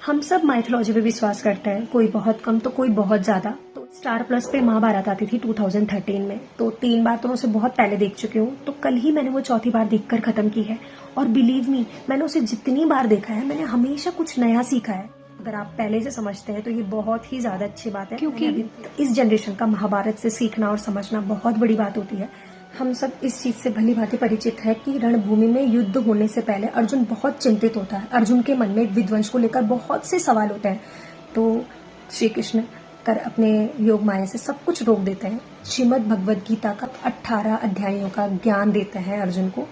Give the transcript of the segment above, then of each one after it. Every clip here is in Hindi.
हम सब माइथोलॉजी पे विश्वास करते हैं, कोई बहुत कम तो कोई बहुत ज्यादा। तो स्टार प्लस पे महाभारत आती थी 2013 में, तो 3 बार तो मैं उसे बहुत पहले देख चुकी हूँ। तो कल ही मैंने वो चौथी बार देखकर खत्म की है, और बिलीव मी, मैंने उसे जितनी बार देखा है मैंने हमेशा कुछ नया सीखा है। अगर आप पहले से समझते हैं तो ये बहुत ही ज्यादा अच्छी बात है, क्योंकि इस जनरेशन का महाभारत से सीखना और समझना बहुत बड़ी बात होती है। हम सब इस चीज से भली भांति परिचित है कि रणभूमि में युद्ध होने से पहले अर्जुन बहुत चिंतित होता है। अर्जुन के मन में विध्वंस को लेकर बहुत से सवाल होते हैं, तो श्री कृष्ण कर अपने योग माया से सब कुछ रोक देते हैं। श्रीमद् भगवद गीता का 18 अध्यायों का ज्ञान देते हैं अर्जुन को।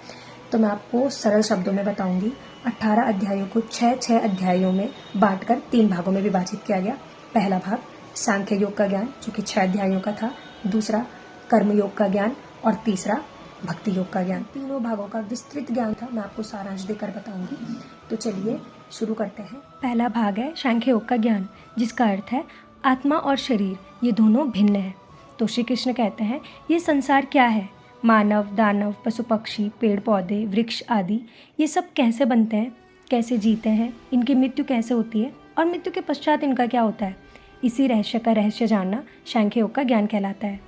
तो मैं आपको सरल शब्दों में बताऊंगी। 18 अध्यायों को 6 अध्यायों में बांटकर 3 भागों में विभाजित किया गया। पहला भाग सांख्य योग का ज्ञान, जो कि 6 अध्यायों का था। दूसरा कर्म योग का ज्ञान, और तीसरा भक्ति योग का ज्ञान। तीनों भागों का विस्तृत ज्ञान था, मैं आपको सारांश देकर बताऊंगी। तो चलिए शुरू करते हैं। पहला भाग है सांख्य योग का ज्ञान, जिसका अर्थ है आत्मा और शरीर ये दोनों भिन्न है। तो श्री कृष्ण कहते हैं ये संसार क्या है, मानव, दानव, पशु पक्षी, पेड़ पौधे, वृक्ष आदि, ये सब कैसे बनते हैं, कैसे जीते हैं, इनकी मृत्यु कैसे होती है और मृत्यु के पश्चात इनका क्या होता है। इसी रहस्य का रहस्य जानना सांख्य योग का ज्ञान कहलाता है।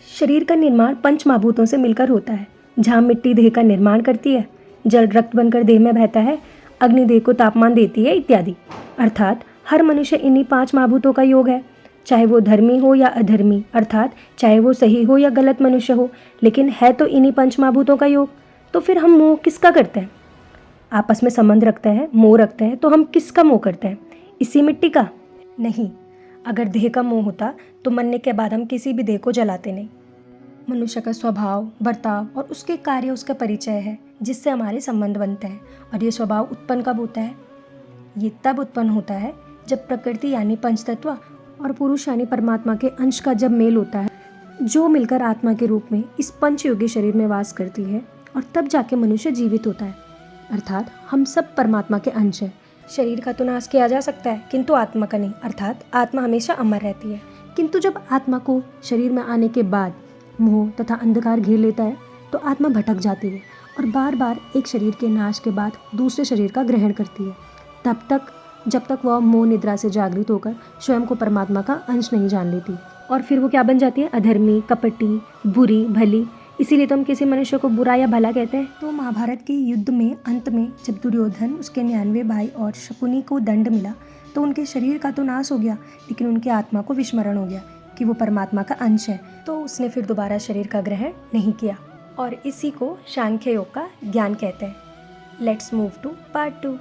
शरीर का निर्माण 5 महाभूतों से मिलकर होता है। जहाँ मिट्टी देह का निर्माण करती है, जल रक्त बनकर देह में बहता है, अग्नि देह को तापमान देती है, इत्यादि। अर्थात हर मनुष्य इन्हीं 5 महाभूतों का योग है, चाहे वो धर्मी हो या अधर्मी, अर्थात चाहे वो सही हो या गलत मनुष्य हो, लेकिन है तो इन्हीं 5 महाभूतों का योग। तो फिर हम मोह किसका करते हैं? आपस में संबंध रखते हैं, मोह रखते हैं, तो हम किसका मोह करते हैं? इसी मिट्टी का? नहीं। अगर देह का मोह होता तो मरने के बाद हम किसी भी देह को जलाते नहीं। मनुष्य का स्वभाव, बर्ताव और उसके कार्य उसका परिचय है, जिससे हमारे संबंध बनते हैं। और ये स्वभाव उत्पन्न कब होता है? ये तब उत्पन्न होता है जब प्रकृति यानी पंचतत्व और पुरुष यानी परमात्मा के अंश का जब मेल होता है, जो मिलकर आत्मा के रूप में इस पंचयोगी शरीर में वास करती है, और तब जाके मनुष्य जीवित होता है। अर्थात हम सब परमात्मा के अंश हैं। शरीर का तो नाश किया जा सकता है, किंतु आत्मा का नहीं, अर्थात आत्मा हमेशा अमर रहती है। किंतु जब आत्मा को शरीर में आने के बाद मोह तथा अंधकार घेर लेता है, तो आत्मा भटक जाती है और बार बार एक शरीर के नाश के बाद दूसरे शरीर का ग्रहण करती है, तब तक जब तक वह मोह निद्रा से जागृत होकर स्वयं को परमात्मा का अंश नहीं जान लेती। और फिर वो क्या बन जाती है? अधर्मी, कपटी, बुरी, भली। इसीलिए तो हम किसी मनुष्य को बुरा या भला कहते हैं। तो महाभारत के युद्ध में अंत में जब दुर्योधन, उसके 99 भाई और शकुनी को दंड मिला, तो उनके शरीर का तो नाश हो गया, लेकिन उनकी आत्मा को विस्मरण हो गया कि वो परमात्मा का अंश है। तो उसने फिर दोबारा शरीर का ग्रहण नहीं किया, और इसी को सांख्य योग का ज्ञान कहते हैं। Let's move to part 2।